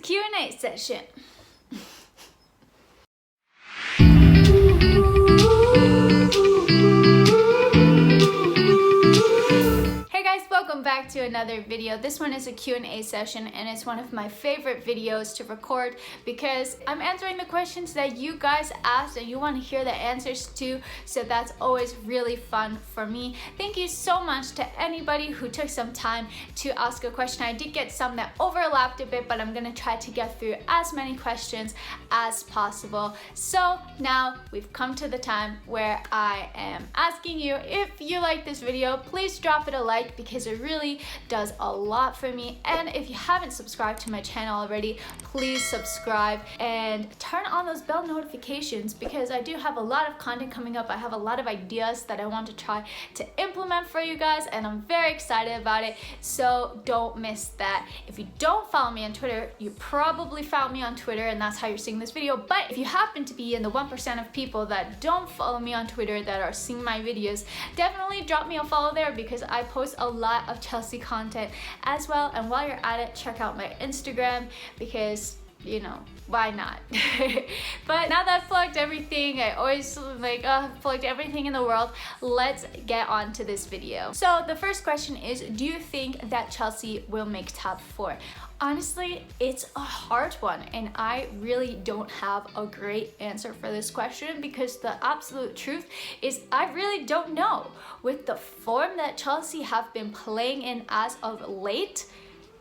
Q&A session. Hey guys, welcome back to another video. This one is a Q&A session and it's one of my favorite videos to record because I'm answering the questions that you guys asked and you want to hear the answers to, so that's always really fun for me. Thank you so much to anybody who took some time to ask a question. I did get some that overlapped a bit, but I'm gonna try to get through as many questions as possible. So now we've come to the time where I am asking you, if you like this video, please drop it a like because it really does a lot for me. And if you haven't subscribed to my channel already, please subscribe and turn on those bell notifications because I do have a lot of content coming up. I have a lot of ideas that I want to try to implement for you guys and I'm very excited about it, so don't miss that. If you don't follow me on Twitter, you probably found me on Twitter and that's how you're seeing this video, but if you happen to be in the 1% of people that don't follow me on Twitter that are seeing my videos, definitely drop me a follow there because I post a lot of Chelsea content as well. And while you're at it, check out my Instagram because, you know, why not? But now that I've plugged everything, I always plugged everything in the world, let's get on to this video. So the first question is, do you think that Chelsea will make top 4? Honestly, it's a hard one and I really don't have a great answer for this question because the absolute truth is I really don't know. With the form that Chelsea have been playing in as of late,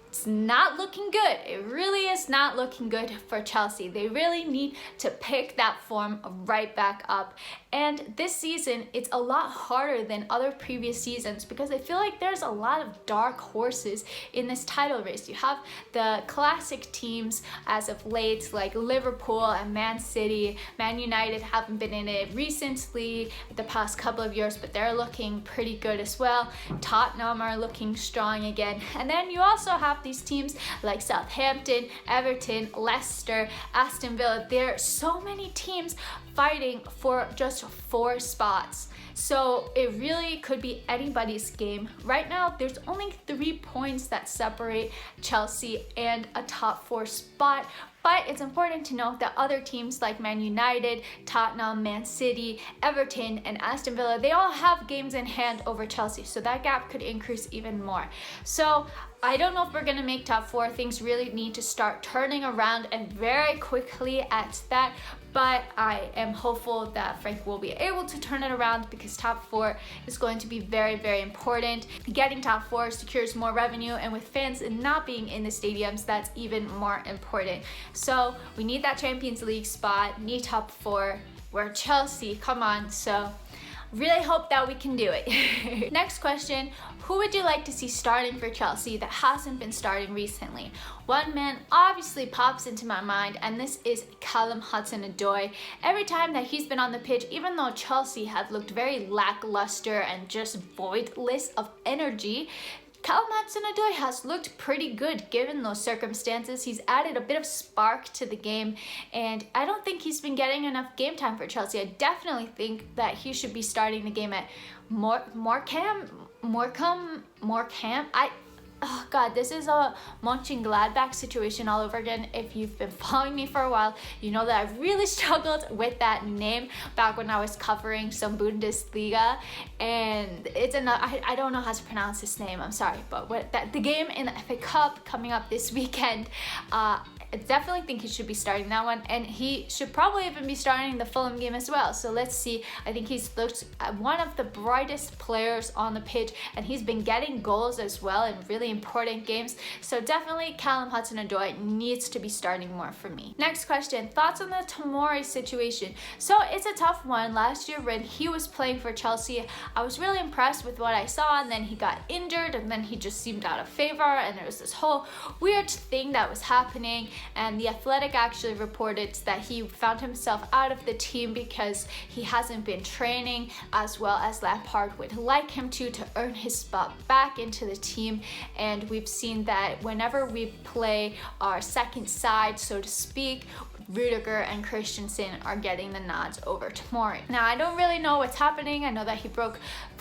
it's not looking good. It really is not looking good for Chelsea. They really need to pick that form right back up. And this season, it's a lot harder than other previous seasons because I feel like there's a lot of dark horses in this title race. You have the classic teams as of late, like Liverpool and Man City. Man United haven't been in it recently, the past couple of years, but they're looking pretty good as well. Tottenham are looking strong again. And then you also have these teams like Southampton, Everton, Leicester, Aston Villa. There are so many teams fighting for just 4 spots. So it really could be anybody's game. Right now, there's only 3 points that separate Chelsea and a top 4 spot. But it's important to note that other teams like Man United, Tottenham, Man City, Everton, and Aston Villa, they all have games in hand over Chelsea. So that gap could increase even more. So I don't know if we're gonna make top 4. Things really need to start turning around and very quickly at that. But I am hopeful that Frank will be able to turn it around because top 4 is going to be very, very important. Getting top 4 secures more revenue, and with fans not being in the stadiums, that's even more important. So we need that Champions League spot, need top 4. We're Chelsea, come on. So really hope that we can do it. Next question, who would you like to see starting for Chelsea that hasn't been starting recently? One man obviously pops into my mind, and this is Callum Hudson-Odoi. Every time that he's been on the pitch, even though Chelsea have looked very lackluster and just voidless of energy, Callum Hudson-Odoi has looked pretty good given those circumstances. He's added a bit of spark to the game, and I don't think he's been getting enough game time for Chelsea. I definitely think that he should be starting the game at Morecambe. Oh God, this is a Mönchengladbach situation all over again. If you've been following me for a while, you know that I really struggled with that name back when I was covering some Bundesliga. And it's another, I don't know how to pronounce his name, I'm sorry. But the game in the FA Cup coming up this weekend, I definitely think he should be starting that one, and he should probably even be starting the Fulham game as well. So let's see. I think he's looked one of the brightest players on the pitch, and he's been getting goals as well in really important games. So definitely Callum Hudson-Odoi needs to be starting more for me. Next question, thoughts on the Tomori situation? So it's a tough one. Last year when he was playing for Chelsea, I was really impressed with what I saw, and then he got injured, and then he just seemed out of favor, and there was this whole weird thing that was happening. And The Athletic actually reported that he found himself out of the team because he hasn't been training as well as Lampard would like him to earn his spot back into the team. And we've seen that whenever we play our second side, so to speak, Rudiger and Christensen are getting the nods over Tomori. Now, I don't really know what's happening. I know that he broke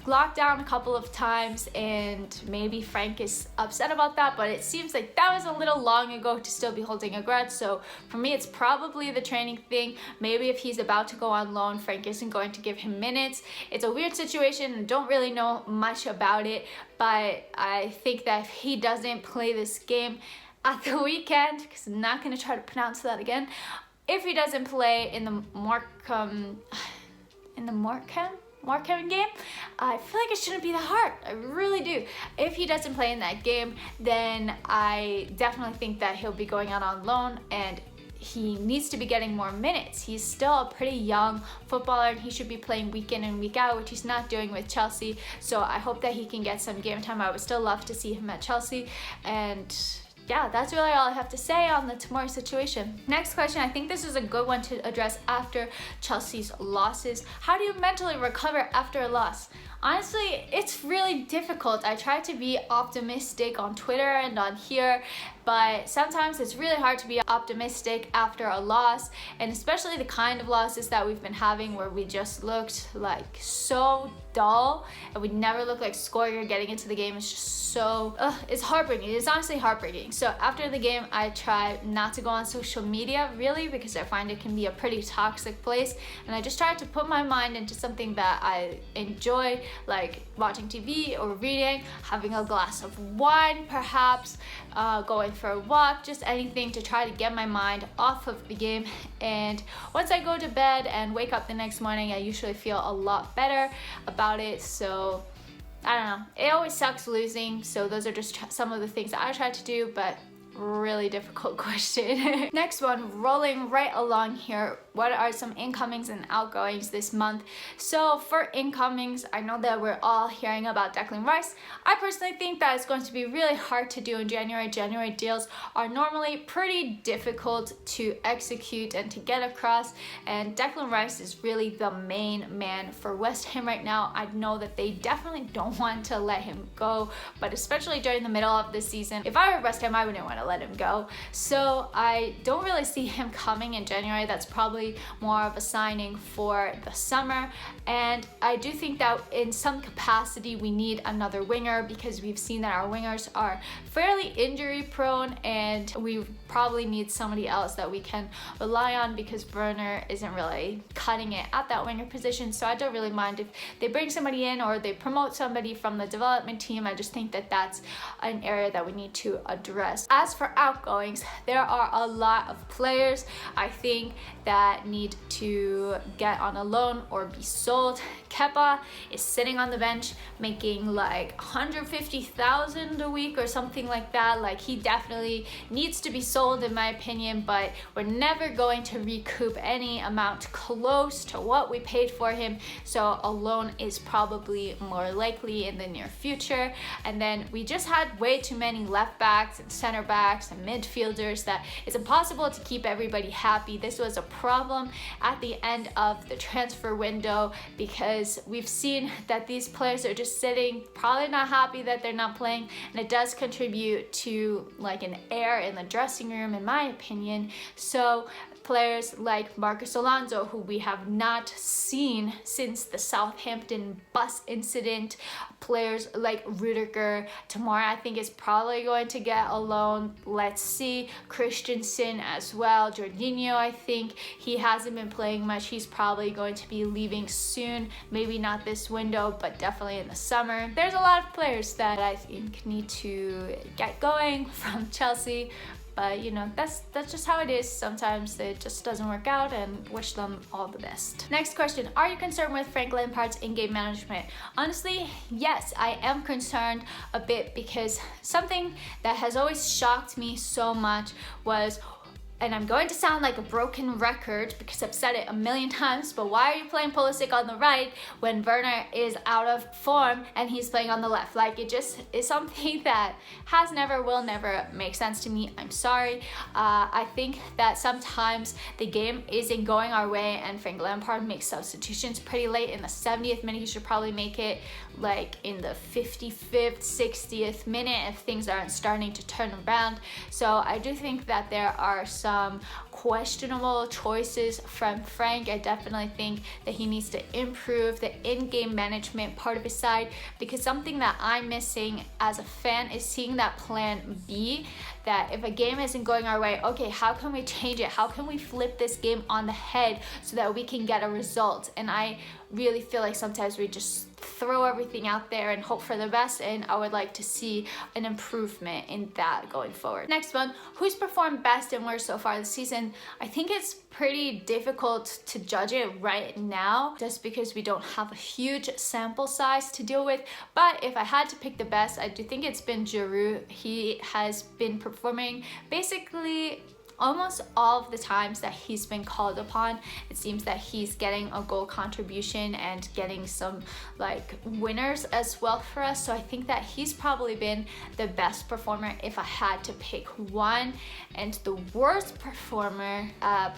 locked down a couple of times, and maybe Frank is upset about that, but it seems like that was a little long ago to still be holding a grudge. So for me, it's probably the training thing. Maybe if he's about to go on loan, Frank isn't going to give him minutes. It's a weird situation and don't really know much about it, but I think that if he doesn't play this game at the weekend, because I'm not going to try to pronounce that again, if he doesn't play in the Markham game, I feel like it shouldn't be that hard. I really do. If he doesn't play in that game, then I definitely think that he'll be going out on loan, and he needs to be getting more minutes. He's still a pretty young footballer and he should be playing week in and week out, which he's not doing with Chelsea. So I hope that he can get some game time. I would still love to see him at Chelsea. And yeah, that's really all I have to say on the Tomori situation. Next question, I think this is a good one to address after Chelsea's losses. How do you mentally recover after a loss? Honestly, it's really difficult. I try to be optimistic on Twitter and on here, but sometimes it's really hard to be optimistic after a loss, and especially the kind of losses that we've been having where we just looked like so dull and we never look like scoring or getting into the game. It's just so, it's heartbreaking. It's honestly heartbreaking. So after the game, I try not to go on social media really, because I find it can be a pretty toxic place, and I just try to put my mind into something that I enjoy, like watching TV or reading, having a glass of wine perhaps, going for a walk, just anything to try to get my mind off of the game. And once I go to bed and wake up the next morning, I usually feel a lot better about it. So I don't know, it always sucks losing, so those are just some of the things that I try to do, but really difficult question. Next one, rolling right along here. What are some incomings and outgoings this month? So for incomings, I know that we're all hearing about Declan Rice. I personally think that it's going to be really hard to do in January. January deals are normally pretty difficult to execute and to get across, and Declan Rice is really the main man for West Ham right now. I know that they definitely don't want to let him go, but especially during the middle of the season, if I were West Ham, I wouldn't want to let him go. So I don't really see him coming in January. That's probably more of a signing for the summer. And I do think that in some capacity we need another winger, because we've seen that our wingers are fairly injury prone, and we probably need somebody else that we can rely on, because Werner isn't really cutting it at that winger position. So I don't really mind if they bring somebody in or they promote somebody from the development team. I just think that that's an area that we need to address. As for outgoings, there are a lot of players I think that need to get on a loan or be sold. Kepa is sitting on the bench making like 150,000 a week or something like that. Like, he definitely needs to be sold in my opinion, but we're never going to recoup any amount close to what we paid for him, so a loan is probably more likely in the near future. And then we just had way too many left backs and center backs and midfielders that it's impossible to keep everybody happy. This was a problem at the end of the transfer window, because we've seen that these players are just sitting, probably not happy that they're not playing, and it does contribute to like an air in the dressing room in my opinion. So players like Marcus Alonso, who we have not seen since the Southampton bus incident, players like Rudiger, Tomori I think is probably going to get a loan. Let's see, Christensen as well, Jorginho, I think he hasn't been playing much, he's probably going to be leaving soon, maybe not this window but definitely in the summer. There's a lot of players that I think need to get going from Chelsea. But you know, that's just how it is. Sometimes it just doesn't work out, and wish them all the best. Next question, are you concerned with Frank Lampard's in-game management? Honestly, yes, I am concerned a bit, because something that has always shocked me so much was, and I'm going to sound like a broken record because I've said it a million times, but why are you playing Pulisic on the right when Werner is out of form and he's playing on the left? Like, it just is something that has never, will never make sense to me. I'm sorry. I think that sometimes the game isn't going our way, and Frank Lampard makes substitutions pretty late in the 70th minute. He should probably make it like in the 55th, 60th minute if things aren't starting to turn around. So I do think that there are some some questionable choices from Frank. I definitely think that he needs to improve the in-game management part of his side, because something that I'm missing as a fan is seeing that plan B, that if a game isn't going our way, okay, how can we change it? How can we flip this game on the head so that we can get a result? And I really feel like sometimes we just throw everything out there and hope for the best, and I would like to see an improvement in that going forward. Next one, who's performed best and worst so far this season? I think it's pretty difficult to judge it right now just because we don't have a huge sample size to deal with, but if I had to pick the best, I do think it's been Giroud. He has been performing basically almost all of the times that he's been called upon. It seems that he's getting a goal contribution and getting some like winners as well for us. So I think that he's probably been the best performer if I had to pick one. And the worst performer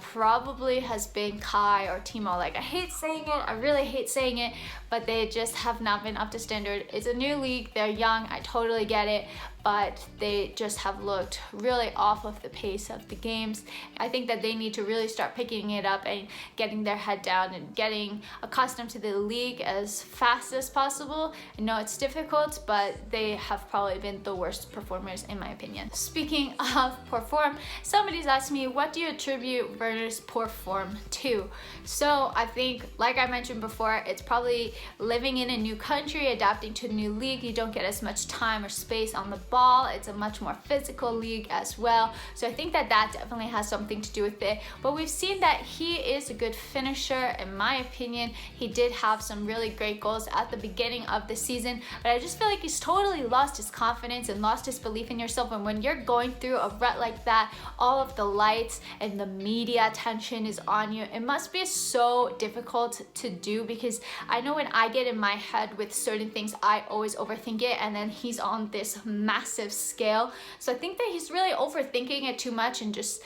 probably has been Kai or Timo. Like, I hate saying it, I really hate saying it, but they just have not been up to standard. It's a new league, they're young, I totally get it, but they just have looked really off of the pace of the games. I think that they need to really start picking it up and getting their head down and getting accustomed to the league as fast as possible. I know it's difficult, but they have probably been the worst performers in my opinion. Speaking of poor form, somebody's asked me, what do you attribute Werner's poor form to? So I think, like I mentioned before, it's probably living in a new country, adapting to a new league. You don't get as much time or space on the ball. It's a much more physical league as well. So I think that that definitely has something to do with it. But we've seen that he is a good finisher, in my opinion. He did have some really great goals at the beginning of the season, but I just feel like he's totally lost his confidence and lost his belief in yourself. And when you're going through a rut like that, all of the lights and the media attention is on you. It must be so difficult to do, because I know when I get in my head with certain things, I always overthink it, and then he's on this massive scale. So I think that he's really overthinking it too much, and just,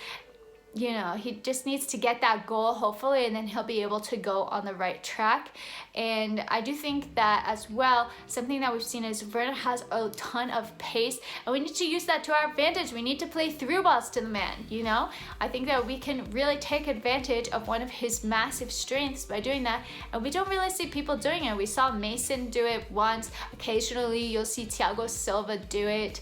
you know, he just needs to get that goal hopefully, and then he'll be able to go on the right track. And I do think that as well, something that we've seen is Werner has a ton of pace, and we need to use that to our advantage. We need to play through balls to the man, you know? I think that we can really take advantage of one of his massive strengths by doing that, and we don't really see people doing it. We saw Mason do it once. Occasionally you'll see Thiago Silva do it.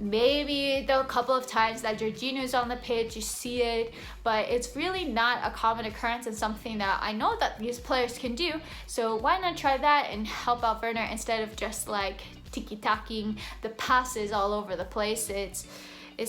Maybe the couple of times that Jorginho's on the pitch, you see it, but it's really not a common occurrence and something that I know that these players can do. So why not try that and help out Werner instead of just like tiki-taking the passes all over the place? It's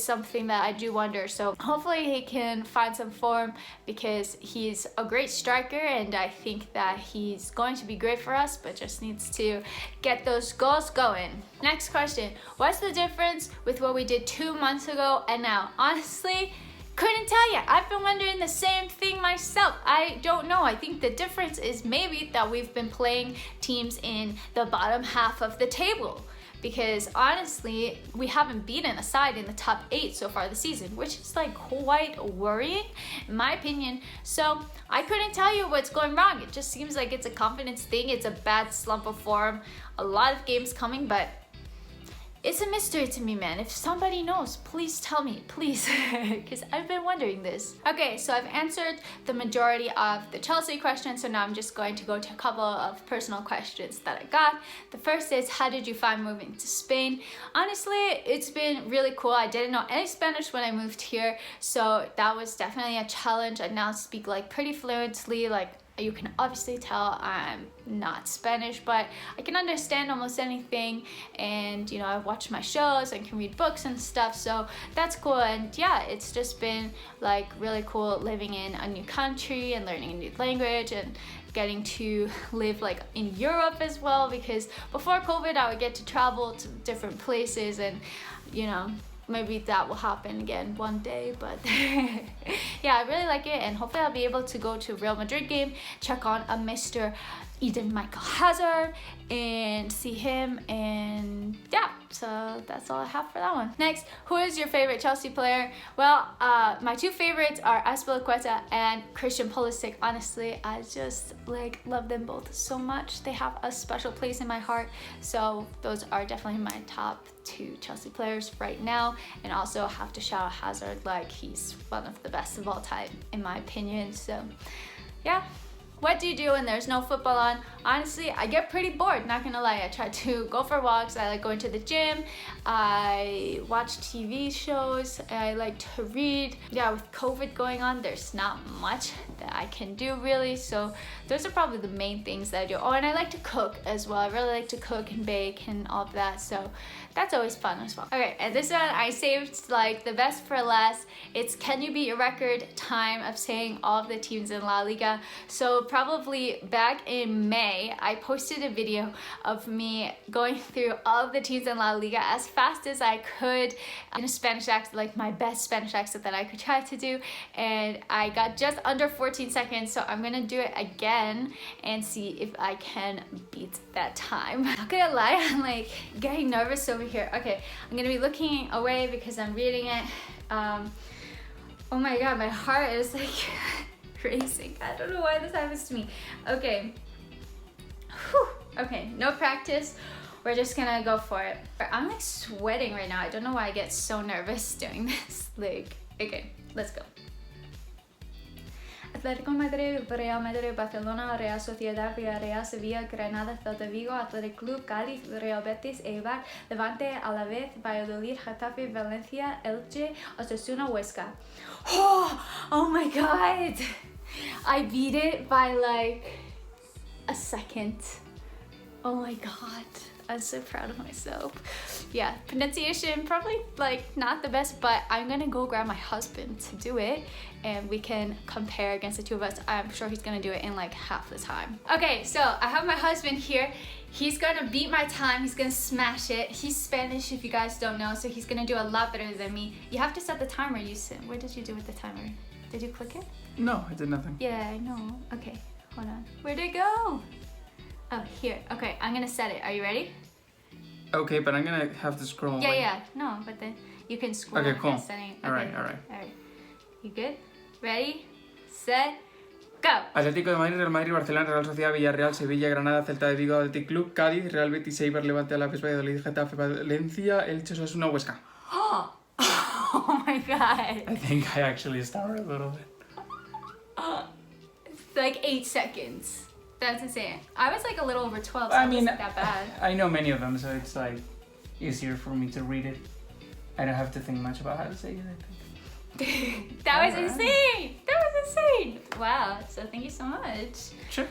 something that I do wonder. So hopefully he can find some form, because he's a great striker and I think that he's going to be great for us, but just needs to get those goals going. Next question, what's the difference with what we did 2 months ago and now? Honestly, couldn't tell you. I've been wondering the same thing myself. I don't know. I think the difference is maybe that we've been playing teams in the bottom half of the table, because honestly, we haven't beaten a side in the top 8 so far this season, which is like quite worrying in my opinion. So I couldn't tell you what's going wrong. It just seems like it's a confidence thing. It's a bad slump of form. A lot of games coming, but it's a mystery to me, man. If somebody knows, please tell me, please, because I've been wondering this. Okay, so I've answered the majority of the Chelsea questions, so now I'm just going to go to a couple of personal questions that I got. The first is, how did you find moving to Spain? Honestly, it's been really cool. I didn't know any Spanish when I moved here, so that was definitely a challenge. I now speak like pretty fluently, like you can obviously tell I'm not Spanish, but I can understand almost anything, and you know, I watch my shows and can read books and stuff, so that's cool. And yeah, it's just been like really cool living in a new country and learning a new language and getting to live like in Europe as well, because before COVID I would get to travel to different places, and you know, maybe that will happen again one day, but yeah, I really like it, and hopefully I'll be able to go to a Real Madrid game, check on a Mr. Eden Michael Hazard and see him, and yeah, so that's all I have for that one. Next, who is your favorite Chelsea player? Well, my two favorites are Azpilicueta and Christian Pulisic. Honestly, I just like love them both so much. They have a special place in my heart, so those are definitely my top two Chelsea players right now. And also have to shout out Hazard, like he's one of the best of all time in my opinion. So yeah. What do you do when there's no football on? Honestly, I get pretty bored, not gonna lie. I try to go for walks, I like going to the gym, I watch TV shows, I like to read. Yeah, with COVID going on, there's not much that I can do really, so those are probably the main things that I do. Oh, and I like to cook as well. I really like to cook and bake and all of that, so that's always fun as well. Okay, and this one I saved like the best for last. It's can you beat your record time of saying all of the teams in La Liga? So probably back in May, I posted a video of me going through all of the teams in La Liga as fast as I could in a Spanish accent, like my best Spanish accent that I could try to do, and I got just under 14 seconds, so I'm gonna do it again and see if I can beat that time. I'm not gonna lie, I'm like getting nervous over here. Okay, I'm gonna be looking away because I'm reading it. Oh my god, my heart is like racing. I don't know why this happens to me. Okay. Whew. Okay, no practice. We're just gonna go for it. I'm like sweating right now. I don't know why I get so nervous doing this. Like, okay, let's go. Atletico Madrid, Real Madrid, Barcelona, Real Sociedad, Real Sevilla, Granada, Celta Vigo, Athletic Club, Cádiz, Real Betis, Eibar, Levante, Alavés, Valladolid, Getafe, Valencia, Elche, Osasuna, Huesca. Oh my god! I beat it by like a second. Oh my god. I'm so proud of myself. Yeah, pronunciation probably like not the best, but I'm gonna go grab my husband to do it and we can compare against the two of us. I'm sure he's gonna do it in like half the time. Okay, so I have my husband here. He's gonna beat my time, he's gonna smash it. He's Spanish if you guys don't know, so he's gonna do a lot better than me. You have to set the timer, you said. What did you do with the timer? Did you click it? No, I did nothing. Yeah, I know. Okay, hold on. Where'd it go? Oh, here. Okay, I'm gonna set it. Are you ready? Okay, but I'm gonna have to scroll. Yeah, yeah. No, but then you can scroll. Okay, cool. Setting. Okay. All right. You good? Ready? Set? Go! Atlético de Madrid, Real Madrid, Barcelona, Real Sociedad, Villarreal, Sevilla, Granada, Celta de Vigo, Athletic Club, Cádiz, Real Betis, Eibar, Levante, Alavés, Valladolid, Getafe, Valencia, Elche, Osasuna, Huesca. Oh my god. I think I actually started a little bit. It's like 8 seconds. That's insane. I was like a little over 12, so I mean, it wasn't that bad. I know many of them, so it's like easier for me to read it. I don't have to think much about how to say it, I think. That was insane! That was insane! Wow, so thank you so much. Sure.